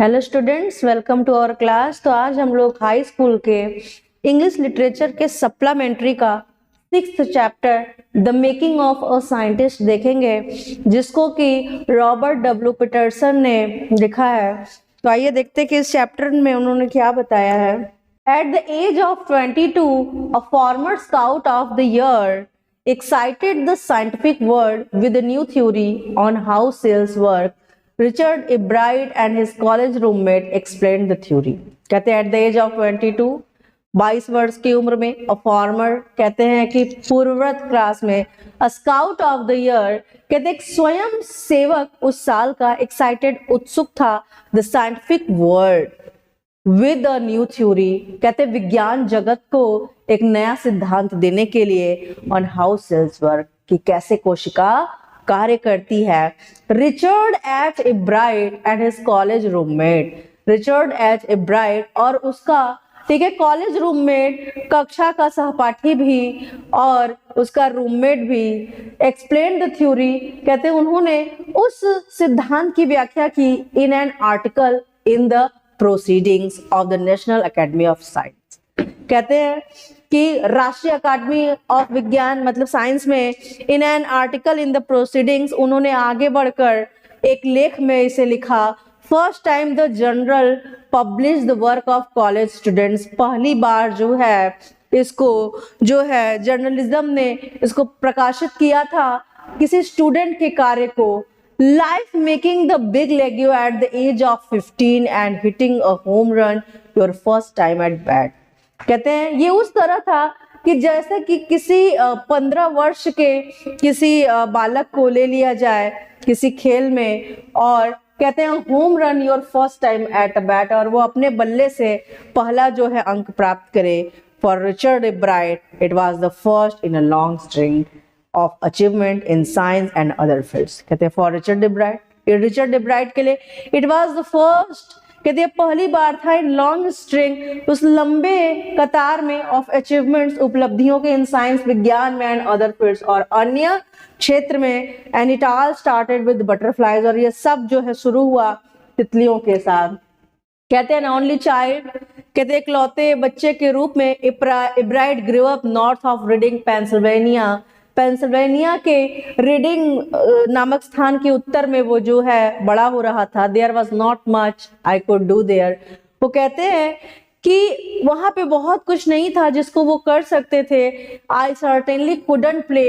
Hello students, welcome to our class. तो आज हम लोग हाई स्कूल के इंग्लिश लिटरेचर के सप्लीमेंट्री का 6th chapter the making of a scientist देखेंगे, जिसको कि रॉबर्ट डब्ल्यू पीटरसन ने लिखा है। तो आइए देखते हैं कि इस चैप्टर में उन्होंने क्या बताया है। At the age of 22, a former scout of the year excited the scientific world with a new theory on how cells work. Richard Ebright and his college roommate explained the theory. कहते हैं eight the age of 22 वर्ष की उम्र में, a former कहते हैं कि पूर्ववर्त class में, अ स्काउट ऑफ द ईयर कहते हैं स्वयं सेवक उस साल का, एक्साइटेड उत्सुक था, the scientific world with a new theory कहते विज्ञान जगत को एक नया सिद्धांत देने के लिए, ऑन हाउ सेल्स वर्क कि कैसे कोशिका कार्य करती है। Richard H एब्राइट and his college roommate, Richard H एब्राइट और उसका ठीक है कॉलेज रूममेट, कक्षा का सहपाठी भी और उसका रूममेट भी, एक्सप्लेन द थ्योरी कहते उन्होंने उस सिद्धांत की व्याख्या की in an article in the proceedings of the national academy of science. कहते हैं कि राष्ट्रीय अकादमी ऑफ विज्ञान मतलब साइंस में in an article in the proceedings उन्होंने आगे बढ़कर एक लेख में इसे लिखा। First time the journal publish the work of college students, पहली बार जो है इसको जो है जर्नलिज्म ने इसको प्रकाशित किया था किसी स्टूडेंट के कार्य को। Life making the big legue at the age of 15 and hitting a home run your first time at bat. कहते हैं ये उस तरह था कि जैसे कि किसी 15 वर्ष के किसी बालक को ले लिया जाए किसी खेल में और कहते हैं home run your first time at a bat, और वो अपने बल्ले से पहला जो है अंक प्राप्त करे। For Richard एब्राइट it was the first in a long string of achievement in science and other fields. कहते हैं फॉर रिचर्ड एब्राइट के लिए इट वाज द फर्स्ट कहते हैं पहली बार था इन लॉन्ग स्ट्रिंग, उस लंबे कतार में, ऑफ अचीवमेंट्स उपलब्धियों के, इन साइंस विज्ञान में, एंड अदर फील्ड्स और अन्य क्षेत्र में। And it all started with butterflies, और ये सब जो है शुरू हुआ तितलियों के साथ। कहते हैं ओनली चाइल्ड कहते हैं इकलौते बच्चे के रूप में एब्राइट grew up north of reading Pennsylvania के रीडिंग नामक स्थान के उत्तर में वो जो है बड़ा हो रहा था। There was not much I could do there, वो कहते हैं कि वहां पे बहुत कुछ नहीं था जिसको वो कर सकते थे। आई सर्टेनली कुडंट प्ले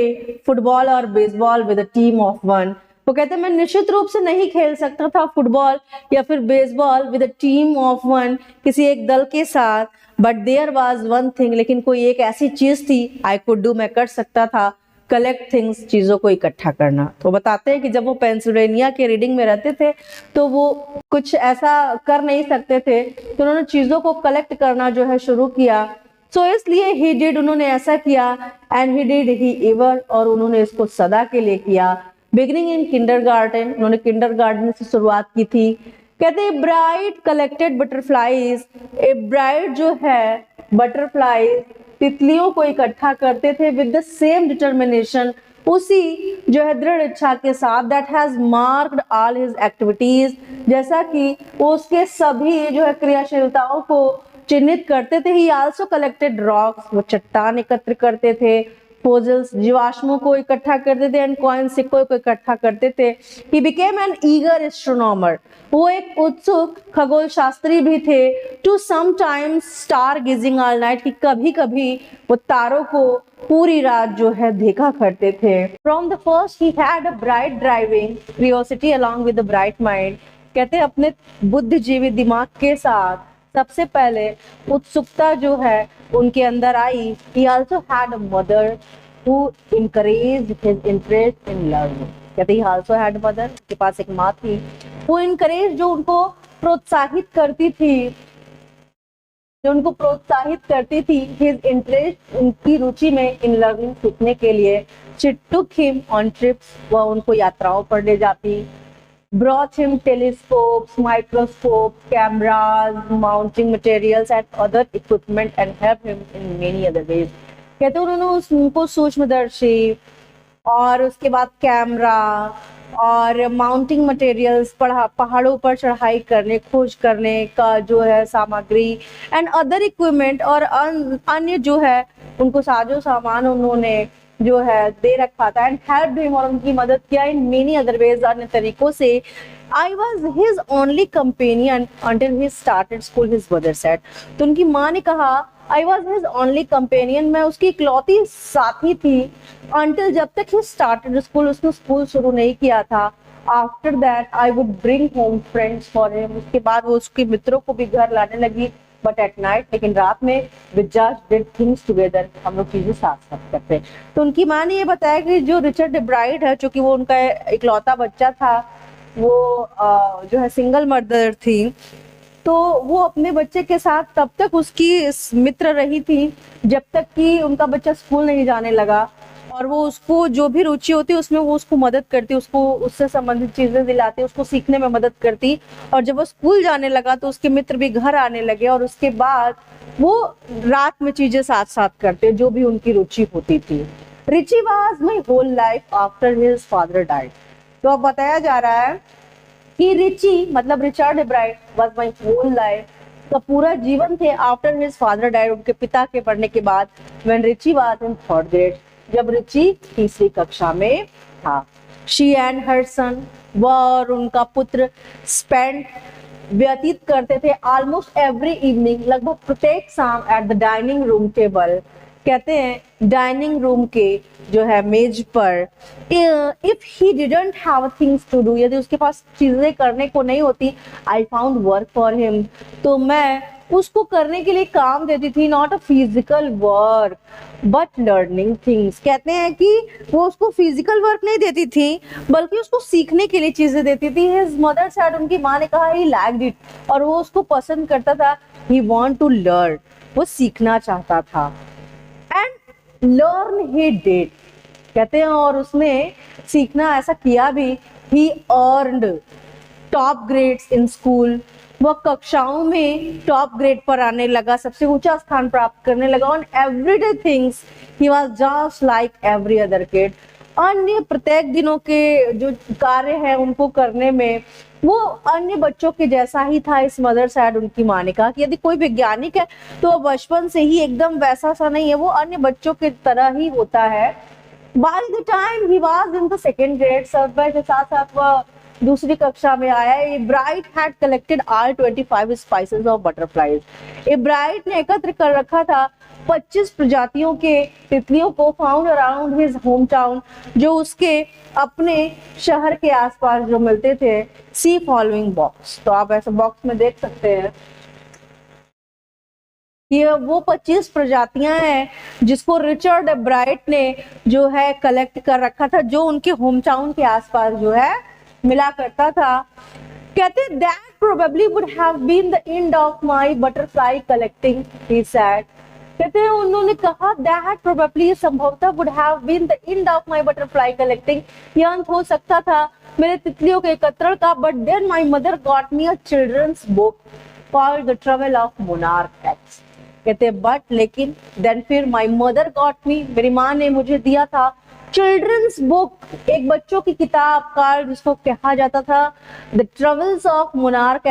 फुटबॉल और baseball with a team of one, वो कहते हैं मैं निश्चित रूप से नहीं खेल सकता था फुटबॉल या फिर baseball with a team of one, किसी एक दल के साथ। But there was one thing, लेकिन कोई एक ऐसी चीज थी, आई कुड डू मैं कर सकता था, कलेक्ट थिंग्स चीजों को इकट्ठा करना। तो बताते हैं कि जब वो पेंसिल्वेनिया के रीडिंग में रहते थे तो वो कुछ ऐसा कर नहीं सकते थे, तो उन्होंने चीजों को कलेक्ट करना जो है शुरू किया। सो इसलिए ही डिड, उन्होंने ऐसा किया, and he did he ever, और उन्होंने इसको सदा के लिए किया। बिगिनिंग इन किंडरगार्टन, उन्होंने किंडरगार्टन से शुरुआत की थी। कहते हैं bright collected butterflies, a bright जो है बटरफ्लाईज तितलियों को इकट्ठा करते थे विद द सेम डिटर्मिनेशन, उसी जो है दृढ़ इच्छा के साथ, that has marked all his activities, जैसा कि वो उसके सभी जो है क्रियाशीलताओं को चिन्हित करते थे। ही आल्सो कलेक्टेड रॉक्स, वो चट्टान एकत्र करते थे, फोसिल्स जीवाश्मों को इकट्ठा करते थे, एंड कॉइन सिक्कों को इकट्ठा करते थे। He became an eager astronomer, वो एक उत्सुक खगोल शास्त्री भी थे। To sometimes star gazing all night, कि कभी कभी वो तारों को पूरी रात जो है देखा करते थे। From the first he had a bright driving curiosity along with the bright mind, कहते हैं अपने बुद्धिजीवी दिमाग के साथ सबसे पहले उत्सुकता जो है उनके अंदर आई। He also had a mother who encouraged his interest in learning, कहते he also had a mother, उसके पास एक माँ थी, वो encourage जो उनको प्रोत्साहित करती थी, his interest, उनकी रुचि में, in learning, सीखने के लिए। She took him on trips, वह उनको यात्राओं पर ले जाती। Brought him telescopes, microscopes, cameras, mounting materials and other equipment, and helped him in many other ways. कहते उन्होंने उनको सूक्ष्मदर्शी और उसके बाद कैमरा और माउंटिंग मटेरियल्स, पहाड़ों पर चढ़ाई करने, खोज करने का जो है सामग्री, एंड अदर इक्विपमेंट, और अन्य जो है उनको साजो सामान उन्होंने जो है दे रखा था, एंड हेल्प हिम, और उनकी मदद किया इन मेनी अदर वेज, अन्य तरीकों से। I was his only companion until he started school, his mother said. तो उनकी माँ ने कहा I was his only companion, मैं उसकी इकलौती साथी थी, अंटिल जब तक ही स्टार्टेड स्कूल, उसने स्कूल शुरू नहीं किया था। After that I would bring home friends for him, उसके बाद वो उसके मित्रों को भी घर लाने लगी, बट एट नाइट, लेकिन रात में, with just did things together, हम लोग चीजें साथ साथ करते। तो उनकी माँ ने ये बताया कि जो रिचर्ड ब्राइट है, चूंकि वो उनका इकलौता बच्चा था, वो जो है सिंगल मदर थी, तो वो अपने बच्चे के साथ तब तक उसकी मित्र रही थी जब तक कि उनका बच्चा स्कूल नहीं जाने लगा, और वो उसको जो भी रुचि होती उसमें वो उसको मदद करती, उसको उससे संबंधित चीजें दिलाती, उसको सीखने में मदद करती। और जब वो स्कूल जाने लगा तो उसके मित्र भी घर आने लगे, और उसके बाद वो रात में चीजें साथ साथ करते जो भी उनकी रुचि होती थी। Richie was my whole life after his father died. तो अब बताया जा रहा है कि रिची मतलब Richard Bright was my whole life, का पूरा जीवन थे आफ्टर हिज फादर डाइड, उनके पिता के पढ़ने के बाद, when Richie was in third grade, जब रिची तीसरी कक्षा में था। शी एंड हर सन, वह और उनका पुत्र स्पेंड व्यतीत करते थे ऑलमोस्ट एवरी इवनिंग, लगभग प्रत्येक शाम, at the dining room table, कहते हैं डाइनिंग रूम के जो है मेज पर। If he didn't have things to do, यदि उसके पास चीजें करने को नहीं होती, I found work for him, तो मैं उसको करने के लिए काम देती थी, not a physical work but learning things. कहते हैं कि वो उसको फिजिकल वर्क नहीं देती थी बल्कि उसको सीखने के लिए चीजें देती थी। हिज मदर सेड, उनकी माँ ने कहा ही लाइक्ड इट, और वो उसको पसंद करता था। ही वांट टू लर्न, वो सीखना चाहता था, एंड लर्न ही डिड, कहते हैं और उसने सीखना ऐसा किया भी। He earned top grades in school, वह कक्षाओं में टॉप ग्रेड पर आने लगा, सबसे ऊंचा स्थान प्राप्त करने लगा। On everyday things he was just like every other kid, अन्य प्रत्येक दिनों के जो कार्य है उनको करने में वो अन्य बच्चों के जैसा ही था। इस मदर सैड, उनकी माँ ने कहा कि यदि कोई वैज्ञानिक है तो वो बचपन से ही एकदम वैसा सा नहीं है, वो अन्य बच्चों की तरह ही होता है। By the time he was in the second grade, समय के साथ साथ वह दूसरी कक्षा में आया। A bright had collected all 25 spices of butterflies, A Bright ने एकत्र कर रखा था 25 प्रजातियों के तितलियों को, found around his home town, जो उसके अपने शहर के आसपास जो मिलते थे। सी फॉलोइंग बॉक्स, तो आप ऐसे बॉक्स में देख सकते हैं ये वो 25 प्रजातियां हैं जिसको रिचर्ड ब्राइट ने जो है कलेक्ट कर रखा था, जो उनके होम टाउन के आसपास जो है मिला करता था। कहते that probably would have been the end of my butterfly collecting, he said. कहते हैं उन्होंने कहा दैट प्रोबेबली, संभवतः, would have been the end of my butterfly collecting, यह अंत हो सकता था मेरे तितलियों के एकत्रण का। But then my mother got me a children's book called the travel of monarch X. कहते बट, लेकिन, देन फिर माई मदर गॉट मी, मेरी माँ ने मुझे दिया था चिल्ड्रंस बुक, एक बच्चों की किताब कॉल्ड, जिसको कहा जाता था the travels of monarch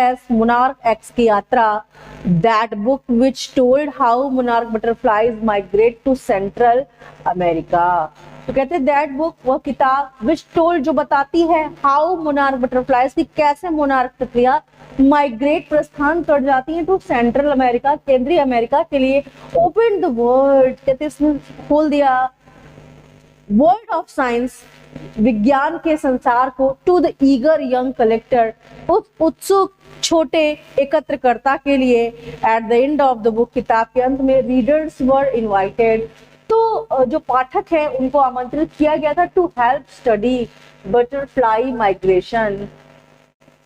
X की यात्रा। That book which told how monarch butterflies migrate to Central America. तो कहते हैं दैट बुक, वह किताब, विच टोल्ड, जो बताती है, हाउ मोनार्क बटरफ्लाइज, की कैसे मोनार्क तितलियां माइग्रेट, प्रस्थान कर जाती हैं टू सेंट्रल अमेरिका, केंद्रीय अमेरिका के लिए। ओपन द वर्ल्ड, कहते इसने खोल दिया वर्ल्ड ऑफ साइंस, विज्ञान के संसार को, to the eager young collector, उस उत्सुक छोटे एकत्रकर्ता के लिए। At the end of the book, किताब के अंत में, रीडर्स वर इनवाइटेड, तो जो पाठक है उनको आमंत्रित किया गया था to help study butterfly migration,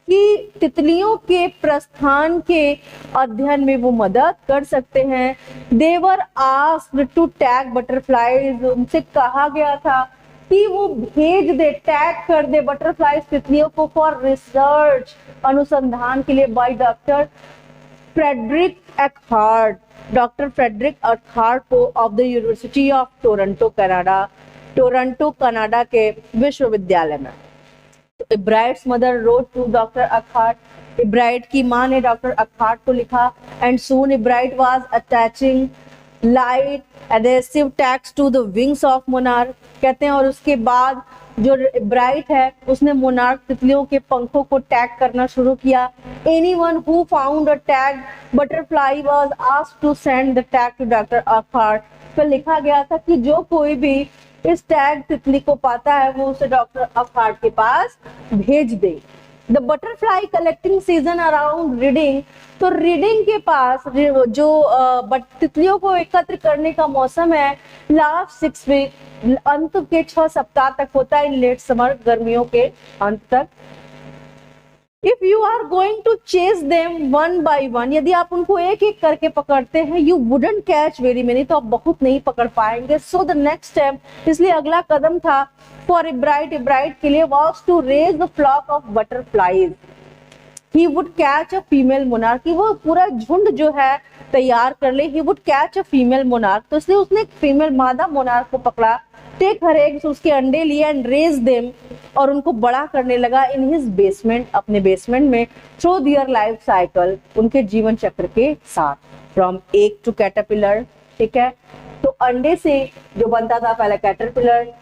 कि तितलियों के प्रस्थान के अध्ययन में वो मदद कर सकते हैं। They were asked to tag butterflies, उनसे कहा गया था कि वो भेज दे, टैग कर दे बटरफ्लाइज, तितलियों को, फॉर रिसर्च, अनुसंधान के लिए, by doctor Frederick Urquhart, doctor Frederick Urquhart को, of the university of Toronto Canada, Toronto Canada के विश्वविद्यालय में। Ebright's mother wrote to doctor Urquhart, Ebright की माँ ने डॉक्टर अकहार्ट को लिखा, and soon Ebright was attaching light adhesive tags to the wings of monarch, कहते हैं, और उसके बाद जो ब्राइट है उसने मोनार्क तितलियों के पंखों को टैग करना शुरू किया। Anyone who found a tag butterfly was asked to send the tag to doctor Urquhart, पर लिखा गया था कि जो कोई भी इस टैग तितली को पाता है वो उसे डॉक्टर अकहार्ट के पास भेज दे। The butterfly collecting season around Reading, तो रीडिंग के पास जो तितलियों को एकत्र करने का मौसम है लास्ट 6 वीक, अंत के 6 सप्ताह तक होता है, इन लेट समर, गर्मियों के अंत तक। If you are going to chase them one by one, यदि आप उनको एक एक करके पकड़ते हैं, you wouldn't catch very many, तो आप बहुत नहीं पकड़ पाएंगे। सो द नेक्स्ट स्टेप, इसलिए अगला कदम था फॉर इब्राइट के लिए was to raise the flock of butterflies. He would catch a female monarch, वो पूरा झुंड जो है तैयार कर ले। He would catch a female monarch, तो इसलिए उसने एक फीमेल मादा मोनार्क को पकड़ा, टेक हर एग्स, उसके अंडे लिए, एंड रेज देम, और उनको बड़ा करने लगा इन हिज बेसमेंट, अपने बेसमेंट में, थ्रू देयर लाइफ साइकिल, उनके जीवन चक्र के साथ, फ्रॉम एग टू कैटरपिलर, ठीक है। तो अंडे से जो बनता था पहले कैटरपिलर,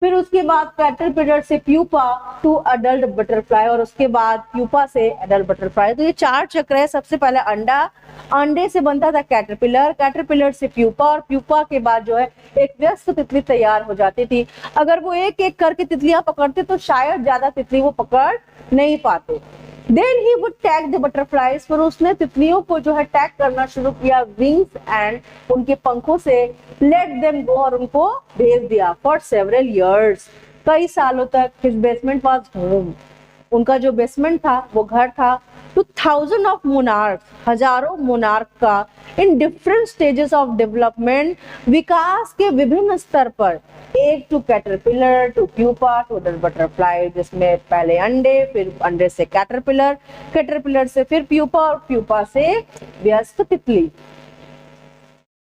फिर उसके बाद कैटरपिलर से प्यूपा टू अडल्ट बटरफ्लाई, और उसके बाद प्यूपा से अडल्ट बटरफ्लाई। तो ये 4 चक्र है। सबसे पहले अंडा, अंडे से बनता था कैटरपिलर, कैटरपिलर से प्यूपा, और प्यूपा के बाद जो है एक वयस्क तितली तैयार हो जाती थी। अगर वो एक एक करके तितलियां पकड़ते तो शायद ज्यादा तितली वो पकड़ नहीं पाते। Then he would tag the butterflies, पर उसने तितलियों को जो है टैग करना शुरू किया विंग्स एंड, उनके पंखों से, let them go, और उनको भेज दिया। For several years, कई सालों तक, his basement was home, उनका जो बेसमेंट था वो घर था, to thousands of monarchs, हजारों मोनार्क का, in different stages of development, विकास के विभिन्न स्तर पर, egg to caterpillar to pupa to butterfly, जिसमें पहले अंडे, फिर अंडे से कैटरपिलर, कैटरपिलर से फिर प्यूपा, और प्यूपा से वयस्क तितली।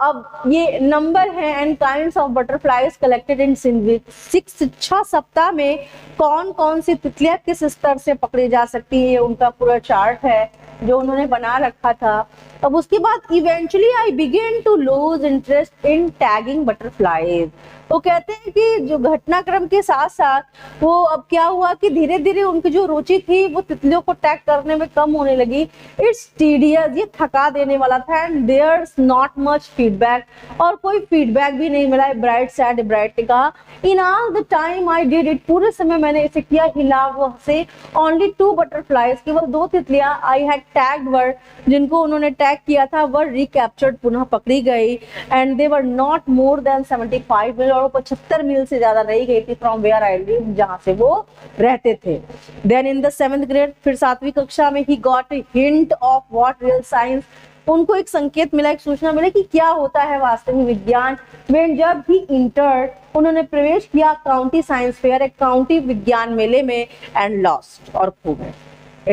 अब ये नंबर है and kinds of butterflies collected in 6 सप्ताह में कौन कौन सी तितलियां किस स्तर से पकड़ी जा सकती है, उनका पूरा चार्ट है जो उन्होंने बना रखा था। अब उसके बाद eventually I began to lose interest in tagging butterflies. वो कहते हैं कि जो घटनाक्रम के साथ साथ वो अब क्या हुआ कि धीरे धीरे उनकी जो रुचि थी वो तितलियों को टैग करने में कम होने लगी। इट्स टीडियस, ये थका देने वाला था, and there's not much feedback, और कोई फीडबैक भी नहीं मिला। ब्राइट सैड, ब्राइट ने कहा, in all the time I did it, पूरे समय मैंने इसे किया, हिला से, ओनली 2 बटरफ्लाईज, केवल 2 तितलियां आई हैड टैग्ड वर, जिनको उन्होंने टैग किया था, वर रिकैप्चर्ड, पुनः पकड़ी गई, and they were not more than 75 मील, और 75 मील से ज्यादा नहीं गई थी फ्रॉम वेयर आई लिव, जहां से वो रहते थे। Then in the 7th grade, फिर 7वीं कक्षा में, he got a hint of what real science, उनको एक संकेत मिला, एक सूचना मिली कि क्या होता है वास्तविक विज्ञान। व्हेन, जब ही इंटर्ड, उन्होंने प्रवेश किया काउंटी साइंस फेयर, एक काउंटी विज्ञान मेले में, एंड लॉस्ट, और खो गए।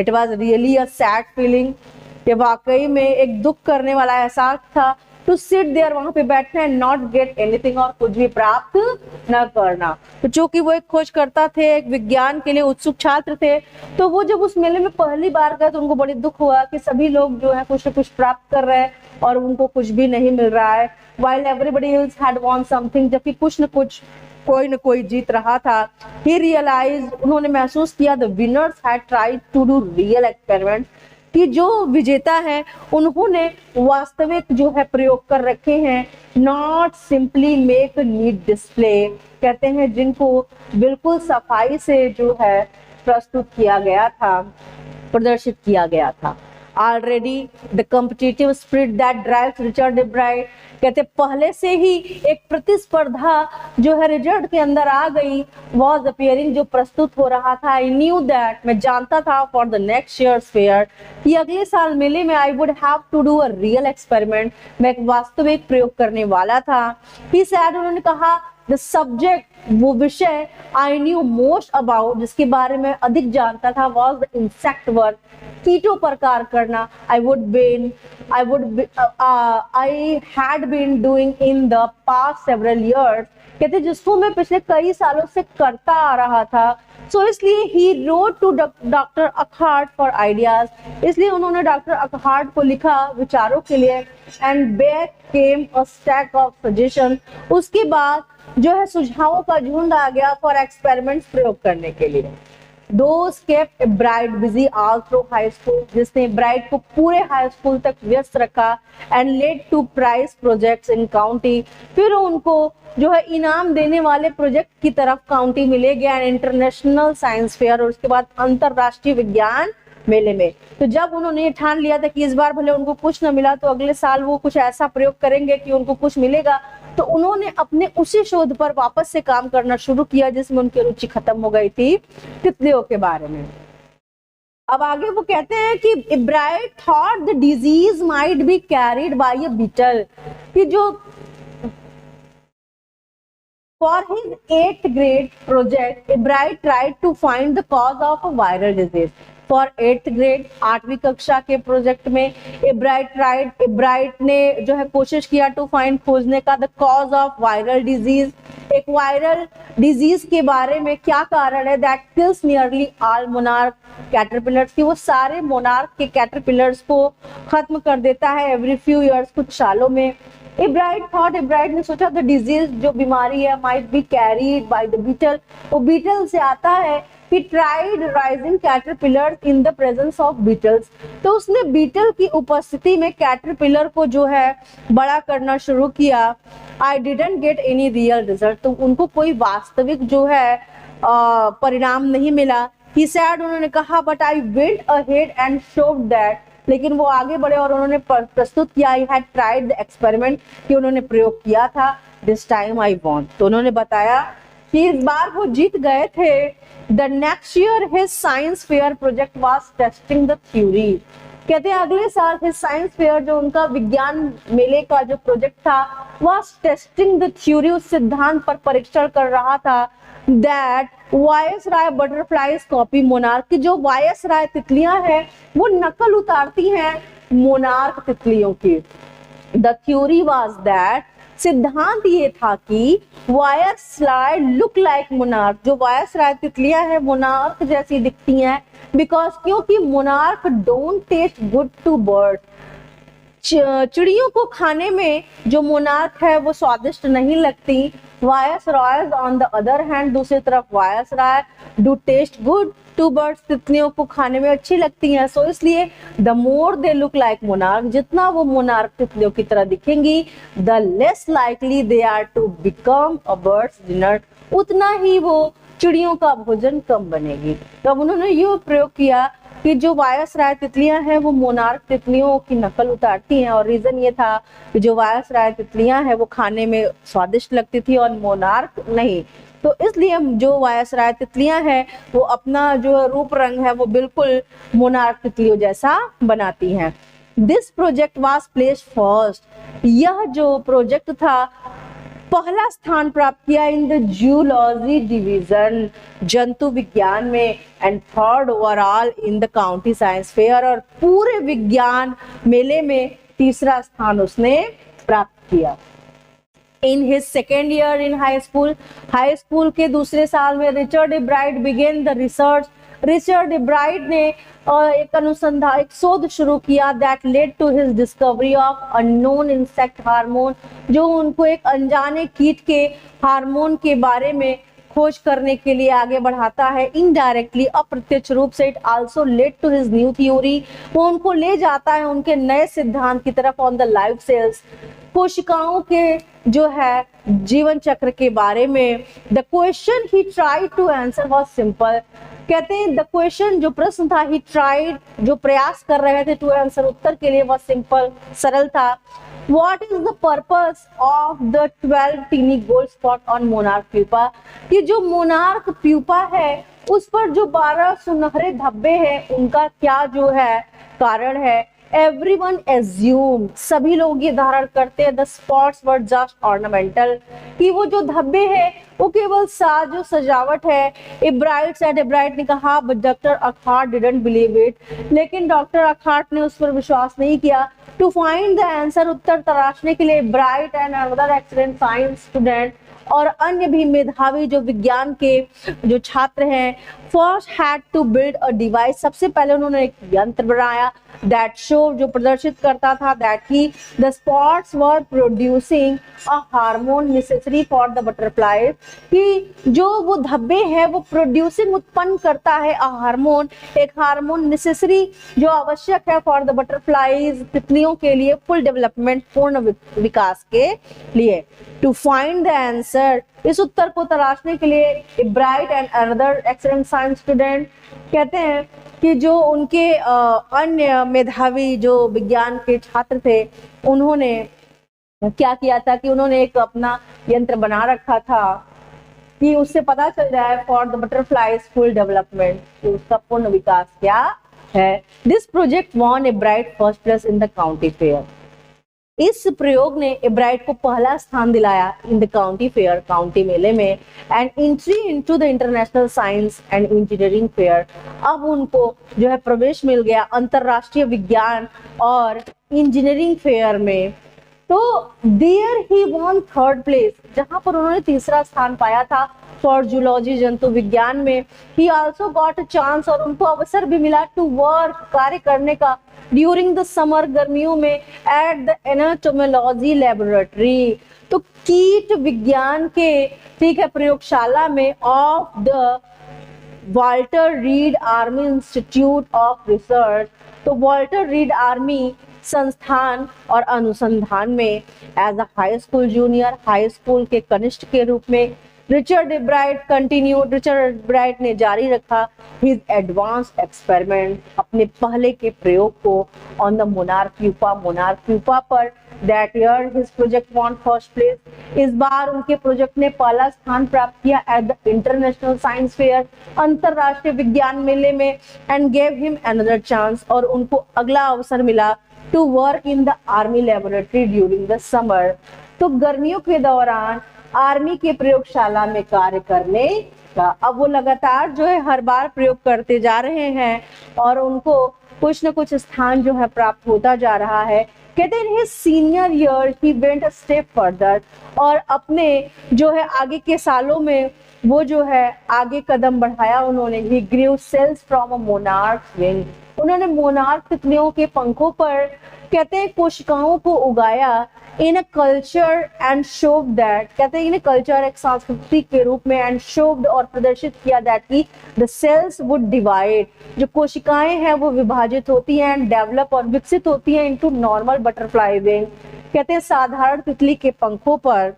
It was really a sad feeling, ये वाकई में एक दुख करने वाला एहसास था। टू सिट देयर, वहां पे बैठना, एंड नॉट गेट एनीथिंग, और कुछ भी प्राप्त न करना। तो चूंकि वो एक खोज करता थे, एक विज्ञान के लिए उत्सुक छात्र थे, तो वो जब उस मेले में पहली बार गए तो उनको बड़ी दुख हुआ कि सभी लोग जो है कुछ न कुछ प्राप्त कर रहे हैं और उनको कुछ भी नहीं मिल रहा है। while everybody else had won something, जबकि कुछ न कुछ, कोई न कोई जीत रहा था। He realized, उन्होंने महसूस किया, the winners had tried to do real experiments, कि जो विजेता है उन्होंने वास्तविक जो है प्रयोग कर रखे हैं, not simply make neat display, कहते हैं जिनको बिल्कुल सफाई से जो है प्रस्तुत किया गया था, प्रदर्शित किया गया था। Already the competitive spirit that drives Richard Ebright, कहते पहले से ही एक प्रतिस्पर्धा जो है रिचर्ड के अंदर आ गई, was appearing, जो प्रस्तुत हो रहा था। I knew that, मैं जानता था, for the next year's fair, कि अगले साल मेले में I would have to do a real experiment, मैं एक वास्तविक प्रयोग करने वाला था। He said, उन्होंने कहा, the subject, वो विषय I knew most about, जिसके बारे में अधिक जानता था, was the insect work, कीटों पर कार्य करना। I would been I had been doing in the past several years, कहते जिसको मैं पिछले कई सालों से करता आ रहा था। सो इसलिए he wrote to doctor Urquhart for ideas, इसलिए उन्होंने डॉक्टर अकहार्ट को लिखा विचारों के लिए। And back came a stack of suggestion, उसके बाद जो है सुझावों का झुंड आ गया फॉर एक्सपेरिमेंट्स, प्रयोग करने के लिए। Those kept Bright busy all through high school, जिसने ब्राइट को पूरे हाई स्कूल तक व्यस्त रखा। And led to prize projects in county, फिर उनको जो है इनाम देने वाले प्रोजेक्ट की तरफ काउंटी में ले गया। इंटरनेशनल साइंस फेयर, और उसके बाद अंतरराष्ट्रीय विज्ञान मेले में। तो जब उन्होंने ठान लिया था कि इस बार भले उनको कुछ न मिला तो अगले साल वो कुछ ऐसा प्रयोग करेंगे कि उनको कुछ मिलेगा, तो उन्होंने अपने उसी शोध पर वापस से काम करना शुरू किया जिसमें उनकी रुचि खत्म हो गई थी, तितलियों के बारे में। अब आगे वो कहते हैं कि Bright thought the disease might be carried by a beetle, कि जो For his 8th grade project, Bright tried to find the cause of a viral disease. For 8th grade, 8वीं कक्षा के प्रोजेक्ट में ब्राइट ने जो है कोशिश किया टू फाइंड, खोजने का, the cause of viral disease, एक वायरल डिजीज के बारे में क्या कारण है, that kills nearly all monarch caterpillars, की वो सारे मोनार्क के कैटरपिलर्स को खत्म कर देता है एवरी फ्यू ईयर्स, कुछ सालों में। ब्राइट ने सोचा द डिजीज, जो बीमारी है, might be carried by the beetle, वो बीटल से आता है। He tried raising caterpillars in the presence of beetles, तो उसने बीटल की उपस्थिति में कैटरपिलर को जो है बड़ा करना शुरू किया। I didn't get any real result, तो उनको कोई वास्तविक जो है परिणाम नहीं मिला। He said, उन्होंने कहा, but I went ahead and showed that, लेकिन वो आगे बढ़े और उन्होंने प्रस्तुत किया, I had tried the experiment, कि उन्होंने प्रयोग किया था, this time I won, तो उन्होंने बताया कि इस बार वो जीत गए थे। The next year his science fair project was testing the theory, कहते हैं अगले साल his science fair, जो उनका विज्ञान मेले का जो प्रोजेक्ट था, was testing the theory, उस सिद्धांत पर परीक्षण कर रहा था, that viceroy butterflies copy monarch, की जो वायसराय तितलियां हैं वो नकल उतारती हैं मोनार्क तितलियों की। The theory was that, सिद्धांत ये था कि वायसराय लुक लाइक मोनार्क, जो वायसराय तितलियां हैं मोनार्क जैसी दिखती हैं, बिकॉज क्योंकि monarch don't taste good to bird, चिड़ियों को खाने में जो मोनार्क है वो स्वादिष्ट नहीं लगती। Viceroys on the other hand, दूसरी तरफ viceroy do taste good to birds, तितलियों को खाने में अच्छी लगती हैं। सो इसलिए the more they look like monarch, जितना वो मोनार्क तितलियों की तरह दिखेंगी, the less likely they are to become a bird's dinner, उतना ही वो चिड़ियों का भोजन कम बनेगी। तो अब उन्होंने ये प्रयोग किया कि जो वायसराय तितलियां हैं वो मोनार्क तितलियों की नकल उतारती हैं, और रीजन ये था कि जो वायसराय तितलियां हैं वो खाने में स्वादिष्ट लगती थी और मोनार्क नहीं, तो इसलिए जो वायसराय तितलियां हैं वो अपना जो रूप रंग है वो बिल्कुल मोनार्क तितलियों जैसा बनाती हैं। This project was placed first, यह जो प्रोजेक्ट था पहला स्थान प्राप्त किया इन द जूलॉजी डिवीजन, जंतु विज्ञान में, and third overall in the county science fair, और पूरे विज्ञान मेले में तीसरा स्थान उसने प्राप्त किया। In his second year in high school के दूसरे साल में Richard A Bright began the research, Richard A Bright ने एक अनुसंधान, एक शोध शुरू किया, that led to his discovery of unknown insect hormone, जो उनको एक अनजाने कीट के हार्मोन के बारे में खोज करने के लिए आगे बढ़ाता है। इनडायरेक्टली, अप्रत्यक्ष रूप से, it also led to his new theory, वो उनको ले जाता है उनके नए सिद्धांत की तरफ, ऑन द लाइफ सेल्स, कोशिकाओं के जो है जीवन चक्र के बारे में। The question he tried to answer was simple, कहते हैं द क्वेश्चन, जो प्रश्न था, ही ट्राइड, जो प्रयास कर रहे थे, टू आंसर, उत्तर के लिए, वह सिंपल, सरल था। What is the purpose of the 12 teeny gold spot on monarch pupa, कि जो मोनार्क प्यूपा है उस पर जो 12 सुनहरे धब्बे हैं उनका क्या जो है कारण है। Everyone assumed, सभी लोग ये धारण करते हैं, the spots were just ornamental, कि वो जो धब्बे हैं वो केवल जो सजावट है। एब्राइट सेड, एब्राइट ने कहा, but doctor Urquhart didn't believe it, लेकिन डॉक्टर अकहार्ट ने उस पर विश्वास नहीं किया। टू फाइंड द आंसर, उत्तर तलाशने के लिए, Ebright and another excellent science student और अन्य भी मेधावी जो विज्ञान के जो छात्र हैं, first had to build a device, सबसे पहले उन्होंने एक यंत्र बनाया, दैट शो, जो प्रदर्शित करता था, that he the spots were producing a hormone necessary for the butterflies, कि जो वो धब्बे हैं वो प्रोड्यूसिंग, उत्पन्न करता है अ हार्मोन, एक हार्मोन नेसेसरी जो आवश्यक है फॉर द बटरफ्लाईज, तितलियों के लिए, फुल डेवलपमेंट, पूर्ण विकास के लिए। टू फाइंड द आंसर, इस उत्तर को तलाशने के लिए, Ebright and another excellent science student कहते हैं कि जो उनके अन्य मेधावी जो विज्ञान के छात्र थे, उन्होंने क्या किया था कि उन्होंने एक अपना यंत्र बना रखा था कि उससे पता चल जाए for the butterflies full development, कि उसका पूर्ण विकास क्या है। This project won A Bright first place in the county fair, इस प्रयोग ने एब्राइट को पहला स्थान दिलाया in the county fair, county मेले में, and entry into the international Science and Engineering Fair, अब उनको जो है प्रवेश मिल गया अंतरराष्ट्रीय विज्ञान और इंजीनियरिंग फेयर में। तो there he won third place, जहां पर उन्होंने तीसरा स्थान पाया था फॉर जूलॉजी, जंतु विज्ञान में। ही आल्सो गॉट अ चांस, और उनको अवसर भी मिला टू वर्क, कार्य करने का, ड्यूरिंग द समर, गर्मियों में, एट द एनाटोमोलॉजी लेबोरेटरी, तो कीट विज्ञान के, ठीक है, प्रयोगशाला में, of the Walter Reed Army Institute of Research, तो वाल्टर रीड आर्मी संस्थान और अनुसंधान में, as a high school junior, high school के कनिष्ठ के रूप में, Richard Ebright continued, Richard Ebright ने जारी रखा हिज एडवांस एक्सपेरिमेंट, अपने पहले के प्रयोग को, on the monarch pupa, monarch pupa पर। That year his project won first place, इस बार उनके प्रोजेक्ट ने पहला स्थान प्राप्त किया at the international science fair, अंतरराष्ट्रीय विज्ञान मेले में, and gave him another chance, और उनको अगला अवसर मिला to work in the army laboratory during the summer, तो गर्मियों के दौरान आर्मी के प्रयोगशाला में कार्य करने का। अब वो लगातार जो है हर बार प्रयोग करते जा रहे हैं और उनको कुछ न कुछ स्थान जो है प्राप्त होता जा रहा है। कहते हैं senior year he went a step further, और अपने जो है आगे के सालों में वो जो है आगे कदम बढ़ाया उन्होंने। He grew cells from a monarch wing, उन्होंने मोनार्क तितलियों के पंखों पर, कहते हैं, कोशिकाओं को उगाया, in a culture and showed that, कहते हैं इन कल्चर, एक संस्कृति के रूप में, एंड शोव्ड, और प्रदर्शित किया, दैट की द सेल्स वुड डिवाइड, जो कोशिकाएं हैं वो विभाजित होती हैं, एंड डेवलप, और विकसित होती हैं, इनटू नॉर्मल बटरफ्लाई विंग, कहते हैं साधारण तितली के पंखों पर,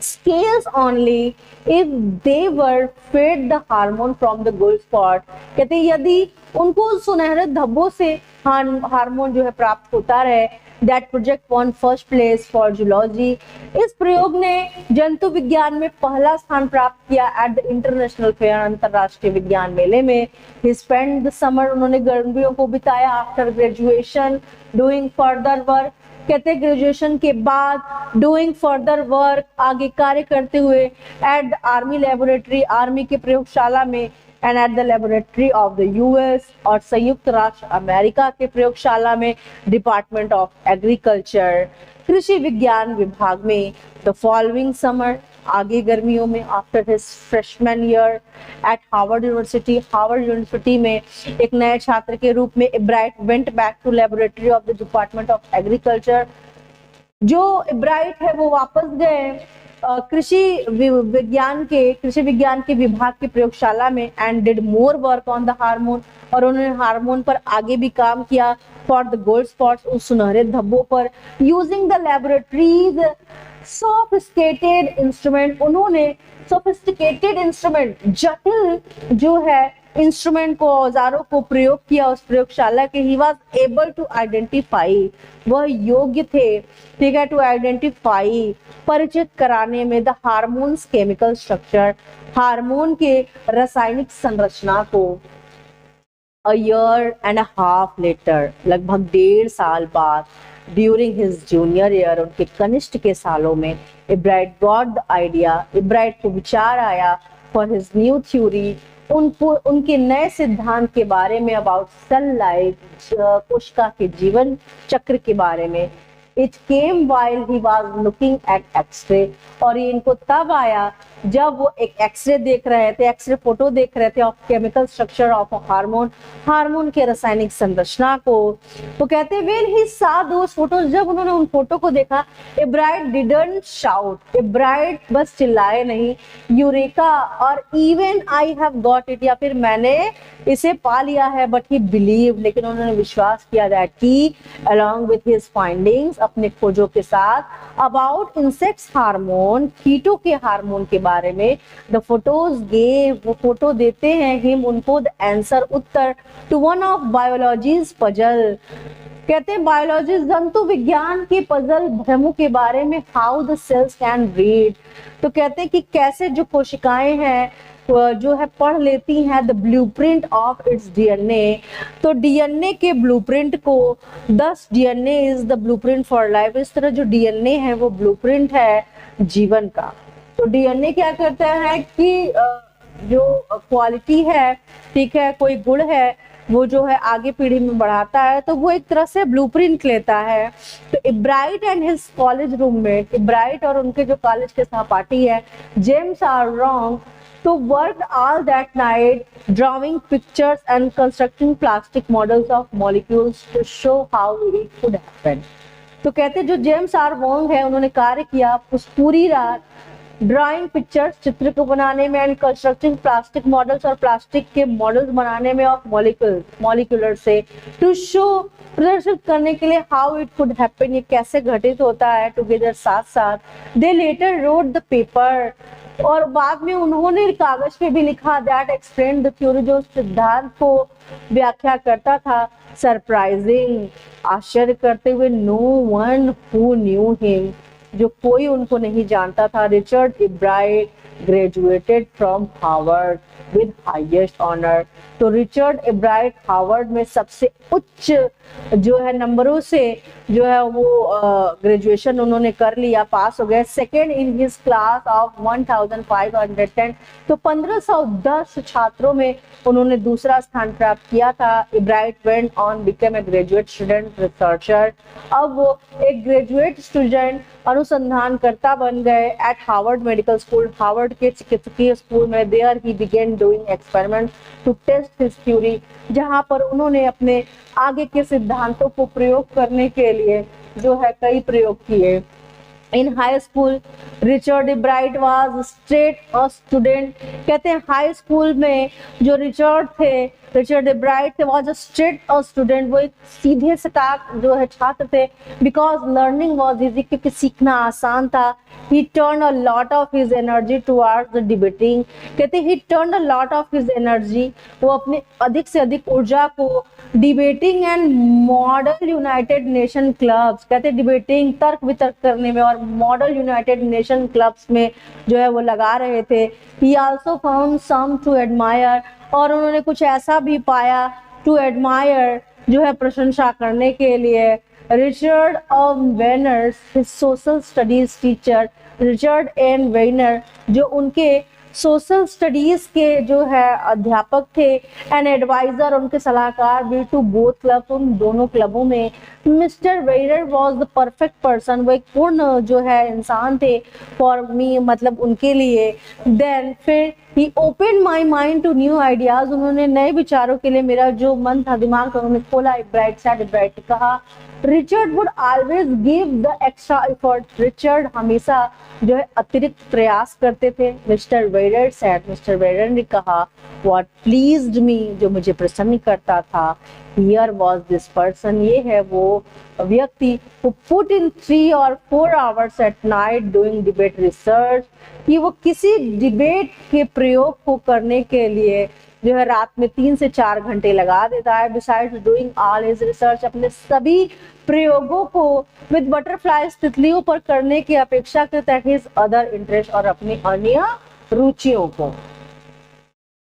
scales only if they were fed the hormone from the gold spot, कहते हैं यदि उनको सुनहरे धब्बों से हार्मोन जो है प्राप्त होता रहे। That project won first place for zoology, इस प्रयोग ने जंतु विज्ञान में पहला स्थान प्राप्त किया एट द इंटरनेशनल फेयर, अंतरराष्ट्रीय विज्ञान मेले में। ही स्पेंड द समर, उन्होंने गर्मियों को बिताया, after graduation doing further work, कहते हैं ग्रेजुएशन के बाद डूइंग फर्दर वर्क, आगे कार्य करते हुए, at the army laboratory, army के प्रयोगशाला में, and at the laboratory of the US, और संयुक्त राष्ट्र अमेरिका के प्रयोगशाला में, डिपार्टमेंट ऑफ एग्रीकल्चर, कृषि विज्ञान विभाग में। द फॉलोइंग समर, आगे गर्मियों में, after his freshman year at Harvard University, Harvard University में एक नए छात्र के रूप में, Ebright went back to laboratory of the Department of Agriculture, जो एब्राइट है वो वापस गए कृषि विज्ञान के विभाग की प्रयोगशाला में, and did more work on the hormone, और उन्होंने हार्मोन पर आगे भी काम किया, फॉर द गोल्ड स्पॉट्स, उस सुनहरे धब्बों पर, using the laboratories sophisticated instrument, उन्होंने सोफिस्टिकेटेड इंस्ट्रूमेंट, जटिल जो है इंस्ट्रूमेंट को, औजारों को प्रयोग किया उस प्रयोगशाला के। He was able to identify, वह योग्य थे, ठीक है, टू आइडेंटिफाई, परिचित कराने में, the hormones chemical structure, hormone के रासायनिक संरचना को। A year and a half later, लगभग 1.5 साल बाद, ड्यूरिंग हिज जूनियर ईयर, उनके कनिष्ठ के सालों में, एब्राइट गॉट द आइडिया, एब्राइट को विचार आया फॉर हिज न्यू थ्योरी, उनके नए सिद्धांत के बारे में, अबाउट सेल लाइफ, कोशिका के जीवन चक्र के बारे में। It came while he was looking at X-ray, और ये इनको तब आया जब वो एक एक्सरे देख रहे थे, एक्सरे फोटो देख रहे थे of chemical structure of hormone, hormone के रासायनिक संरचना को। तो कहते हैं व्हेन ही सा दोस फोटोज, जब उन्होंने उन फोटो को देखा, एब्राइट डिडंट शाउट, एब्राइट बस चिल्लाए नहीं, यूरेका और even I have got it, या फिर मैंने इसे पा लिया है, बट ही बिलीव, लेकिन उन्होंने विश्वास किया दैट कि along with his findings, अपने खोजों के साथ, अबाउट इंसेक्ट्स हार्मोन, कीटों के हार्मोन के बारे में, द फोटोज गेव, वो फोटो देते हैं हिम, उनको, द आंसर, उत्तर, to one of biology's puzzle, कहते हैं बायोलॉजी जंतु विज्ञान के पजल भ्रमों के बारे में, how the cells can read, तो कहते हैं कि कैसे जो कोशिकाएं हैं जो है पढ़ लेती हैं the blueprint of its DNA, तो डीएनए के ब्लूप्रिंट को, दस DNA is the blueprint for life, इस तरह जो डीएनए है वो ब्लूप्रिंट है जीवन का। तो डीएनए क्या करता है कि जो क्वालिटी है, ठीक है, कोई गुण है, वो जो है आगे पीढ़ी में बढ़ाता है, तो वो एक तरह से ब्लूप्रिंट लेता है। तो Ebright and his college roommate, Ebright और उनके जो कॉलेज के सहपाठी है, जेम्स आर रॉन्ग, तो work all that night drawing pictures and constructing plastic models of molecules to show how it could happen. तो कहते जो जेम्स आर वोंग है, उन्होंने कार्य किया उस पूरी रात ड्राइंग पिक्चर्स, चित्र को बनाने में, एंड कंस्ट्रक्टिंग प्लास्टिक मॉडल्स, और प्लास्टिक के मॉडल्स बनाने में, ऑफ मॉलिक्यूलर से, टू शो, प्रदर्शित करने के लिए, हाउ इट कुड हैपन, ये कैसे घटित होता है, टुगेदर, साथ साथ। दे लेटर रोट द पेपर, और बाद में उन्होंने कागज पे भी लिखा, दैट एक्सप्लेन द थ्योरी, जो सिद्धांत को व्याख्या करता था, सरप्राइजिंग, आश्चर्य करते हुए, no one who knew him, जो कोई उनको नहीं जानता था। Richard Ebright graduated from Harvard with highest honor, तो रिचर्ड एब्राइट हार्वर्ड में सबसे उच्च जो है नंबरों से जो है वो ग्रेजुएशन उन्होंने कर लिया, पास हो गए। Second in his class of 1510, तो 1510 छात्रों में उन्होंने दूसरा स्थान प्राप्त किया था। Ebright went on become a graduate student researcher, अब वो एक ग्रेजुएट स्टूडेंट अनुसंधानकर्ता बन गए at Harvard Medical School, Harvard के चिकित्सकीय स्कूल में। There he began doing experiment to test his theory, जहां पर उन्होंने अपने आगे के सिद्धांतों को प्रयोग करने के लिए जो है कई प्रयोग किए। इन high school Richard एब्राइट was straight a student, कहते हैं हाई स्कूल में जो रिचर्ड थे, रिचर्ड एब्राइट थे, was a straight a student, वो एक सीधे सटाक जो है छात्र थे। बिकॉज लर्निंग वाज इजी, क्योंकि सीखना आसान था। He turn a lot of his energy towards the debating, कहते he turn a lot of his energy, वो अपने अधिक से अधिक ऊर्जा को debating and model United Nation clubs, कहते डिबेटिंग, तर्क वितर्क करने में, और मॉडल यूनाइटेड नेशन क्लब्स में जो है वो लगा रहे थे। He also found some to admire, और उन्होंने कुछ ऐसा भी पाया टू एडमायर, जो है प्रशंसा करने के लिए। Richard Weiner, social studies teacher, Richard N Weiner जो उनके सोशल स्टडीज के जो है अध्यापक थे, एंड एडवाइजर, उनके सलाहकार भी, टू बोथ क्लब, उन दोनों क्लबों में। Mr Weir was the perfect person, वो एक पूर्ण जो है इंसान थे, फॉर मी, मतलब उनके लिए। देन फिर he open my mind to new ideas, उन्होंने नए विचारों के लिए मेरा जो मन था, दिमाग था, उन्होंने खोला। एब्राइट सेड, एब्राइट कहा, Richard would always give the extra effort, रिचर्ड हमेशा जो है अतिरिक्त प्रयास करते थे। Mr Weir said, Mr Weir ने कहा, व्हाट प्लीज्ड मी, जो मुझे प्रसन्न करता था, हियर वाज दिस पर्सन, ये है वो व्यक्ति, who put in 3 or 4 hours at night doing debate research, कि वो किसी डिबेट के प्रयोग को करने के लिए जो है रात में 3 से 4 घंटे लगा देता है। Besides doing all his research, अपने सभी प्रयोगों को विद बटरफ्लाइज, तितलियों पर करने की अपेक्षा करता है हिज अदर इंटरेस्ट, और अपनी अन्य रुचियों को।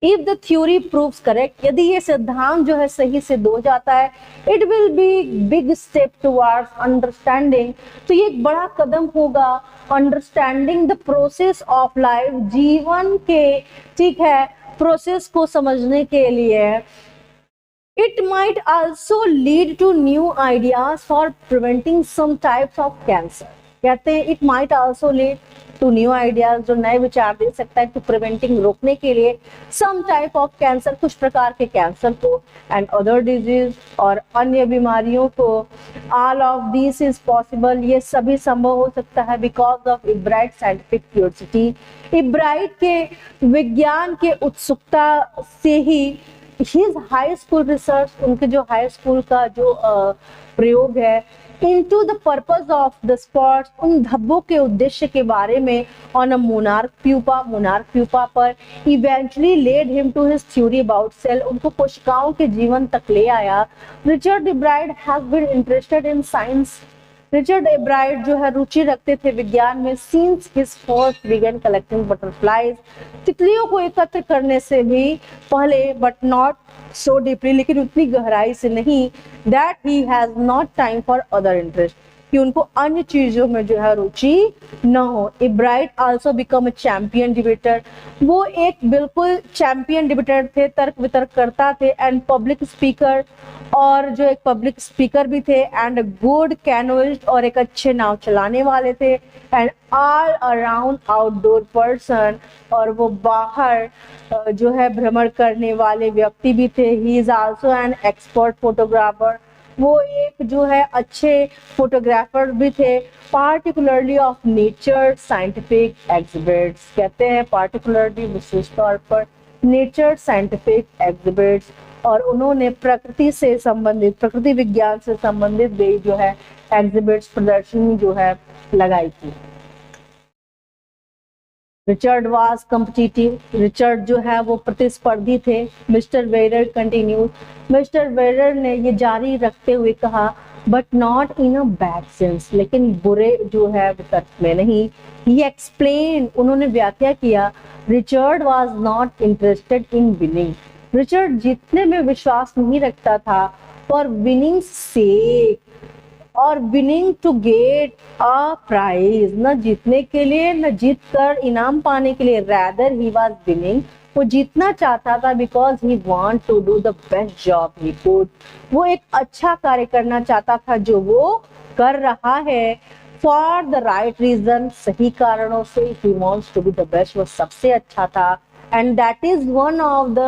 If the theory proves correct, यदि ये सिद्धांत जो है सही सिद्ध हो जाता है, it will be big step towards understanding, तो ये एक बड़ा कदम होगा understanding the process of life, जीवन के, ठीक है, प्रोसेस को समझने के लिए। It might also lead to new ideas for preventing some types of cancer. कहते हैं it might also lead to new ideas, जो नए विचार दे सकता है, to preventing, रोकने के लिए, some type of cancer, कुछ प्रकार के कैंसर को, and other disease, और अन्य बीमारियों को। All of this is possible, ये सभी संभव हो सकता है because of Ebright's scientific curiosity, Ebright के विज्ञान के उत्सुकता से ही His high school research, उनके जो हाई स्कूल का जो प्रयोग है, into the purpose of the spots, उन धब्बों के उद्देश्य के बारे में, on a monarch pupa पर, eventually led him to his theory about cell, उनको कोशिकाओं के जीवन तक ले आया। Richard Ebrard has been interested in science, Richard एब्राइट जो है रुचि रखते थे विज्ञान में, since his first began collecting butterflies, तितलियों को एकत्र करने से भी पहले, but not so deeply, लेकिन उतनी गहराई से नहीं, that he has not time for other interest, कि उनको अन्य चीजों में जो है रुचि न हो। एब्राइट also become a champion debater, वो एक बिल्कुल चैंपियन डिबेटर थे, तर्क वितर्क करता थे, एंड पब्लिक स्पीकर, और जो एक पब्लिक स्पीकर भी थे, एंड गुड कैनोइस्ट, और एक अच्छे नाव चलाने वाले थे, and all around outdoor person, और वो बाहर जो है भ्रमण करने वाले व्यक्ति भी थे। He is also an expert photographer, वो एक जो है अच्छे फोटोग्राफर भी थे, particularly of nature scientific exhibits, कहते हैं पार्टिकुलरली विशेष तौर पर नेचर साइंटिफिक एग्जिबिट्स, और उन्होंने प्रकृति से संबंधित, प्रकृति विज्ञान से संबंधित भी जो है एग्जिबिट्स, प्रदर्शनी जो है लगाई थी। रिचर्ड वाज कॉम्पिटिटिव, रिचर्ड जो है वो प्रतिस्पर्धी थे। मिस्टर वेरर कंटिन्यू, मिस्टर वेरर ने ये जारी रखते हुए कहा, but not in a bad sense, लेकिन बुरे जो है विकल्प में नहीं। ही एक्सप्लेन, उन्होंने व्याख्या किया, Richard was not interested in winning, Richard जीतने में विश्वास नहीं रखता था, फॉर विनिंग सेक, और winning to get a prize, न जीतने के लिए, न जीत कर इनाम पाने के लिए, रैदर ही वाज विनिंग, वो जीतना चाहता था because he want to do the best job he could, वो एक अच्छा कार्य करना चाहता था जो वो कर रहा है, फॉर द राइट रीजन, सही कारणों से, he wants to be the best, वो सबसे अच्छा था, and that is one of the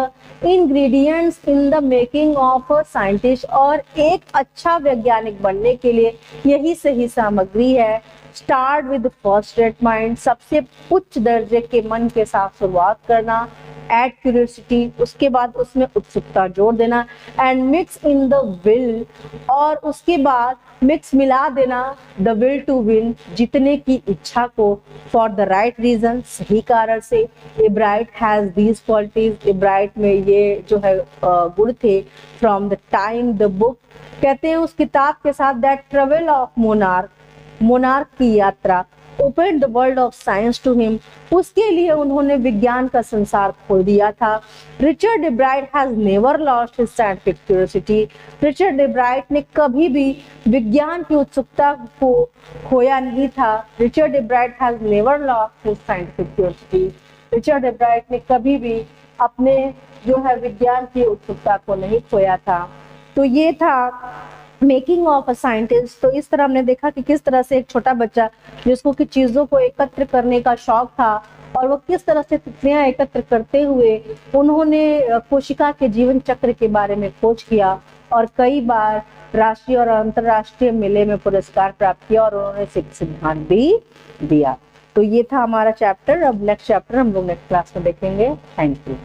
ingredients in the making of a scientist, और एक अच्छा वैज्ञानिक बनने के लिए यही सही सामग्री है। Start with first rate mind, सबसे उच्च दर्जे के मन के साथ शुरुआत करना, एड क्यूरियोसिटी, उसके बाद उसमें उत्सुकता जोड़ देना, and mix in the will, और उसके बाद मिक्स मिला देना, द विल टू विन, जीतने की इच्छा को, फॉर द राइट रीजन, सही कारण से। Ebright has these qualities, Ebright में ये जो है गुण थे। From the time the book, कहते हैं उस किताब के साथ, that travel of monarch, monarch की यात्रा, open the world of science to him, उसके लिए उन्होंने विज्ञान का संसार खोल दिया था। Richard Ebright has never lost his scientific curiosity, Richard Ebright ने कभी भी विज्ञान की उत्सुकता को खोया नहीं था। Richard Ebright has never lost his scientific curiosity, Richard Ebright ने कभी भी अपने जो है विज्ञान की उत्सुकता को नहीं खोया था। तो ये था मेकिंग ऑफ अ साइंटिस्ट। तो इस तरह हमने देखा कि किस तरह से एक छोटा बच्चा जिसको कि चीजों को एकत्र करने का शौक था, और वो किस तरह से तितलियां एकत्र करते हुए उन्होंने कोशिका के जीवन चक्र के बारे में खोज किया, और कई बार राष्ट्रीय और अंतरराष्ट्रीय मेले में पुरस्कार प्राप्त किया, और उन्होंने सिद्धांत भी दिया। तो ये था हमारा चैप्टर। अब नेक्स्ट चैप्टर हम लोग नेक्स्ट क्लास में देखेंगे। Thank you.